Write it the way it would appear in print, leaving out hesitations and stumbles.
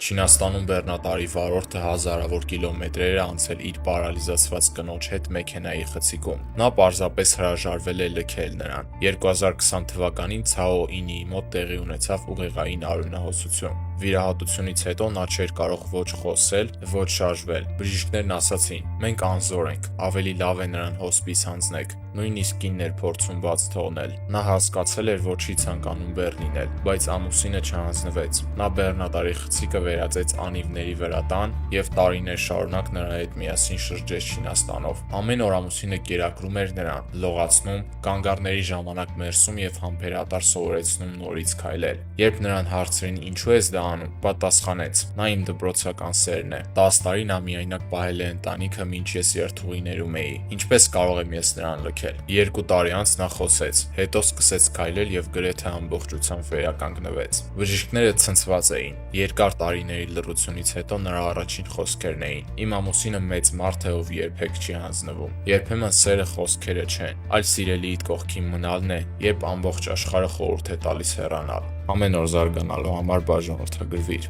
Չինաստանում բեռնատարի վարորդը հազարավոր կիլոմետրեր է անցել իր պարալիզացված կնոջ հետ մեքենայի խցիկում։ Նա պարզապես հրաժարվել է լքել նրան։ 2020 թվականին Ցաո Ինիի մոտ տեղի ունեցավ ուղեղային արյունահոսություն։ Վիրահատությունից հետո նա չէր կարող ոչ խոսել, ոչ շարժվել։ Բժիշկներն ասացին. «Մենք անզոր ենք, ավելի լավ է նրան հոսպիս հանձնեք»։ Նույնիսկ կինն էր փորձում բաց թողնել։ Նա հասկացել էր, որ չի ցանկանում բեռ լինել, բայց ամուսինը չհանձնվեց։ Նա բեռնատարի խցիկը վերածեց անիվների վրա տան և տարիներ շարունակ նրա հետ միասին շրջեց Չինաստանով։ Ամեն օր ամուսինը կերակրում էր նրան, լողացնում, կանգառների ժամանակ ներսում և համբերատար սովորեցնում նորից քայլել։ Երբ նրան հարցրին ինչու ես դա անում, պատասխանեց. «Նա իմ դպրոցական սերն է։ 10 տարի նա միայնակ պահել է ընտանիքը, մինչ ես երթուղիներում էի։ Ինչպես կարող եմ ես նրան լքել»։ 2 տարի անց նա խոսեց, հետո սկսեց քայլել և գրեթե ամբողջությամբ վերականգնվեց։ Բժիշկները ցնցված էին։ Երկար տարիների լռությունից հետո նրա առաջին խոսքերն էին. «Իմ ամուսինը մեծ մարդ է, ով երբեք չի հանձնվում։ Երբեմն սերը խոսքերը չեն, այլ սիրելիիդ կողքին մնալն է, երբ ամբողջ աշխարհը խորհուրդ է տալիս հեռանալ»։ Ամեն օր զարգանալու համար բաժանորդագրվիր։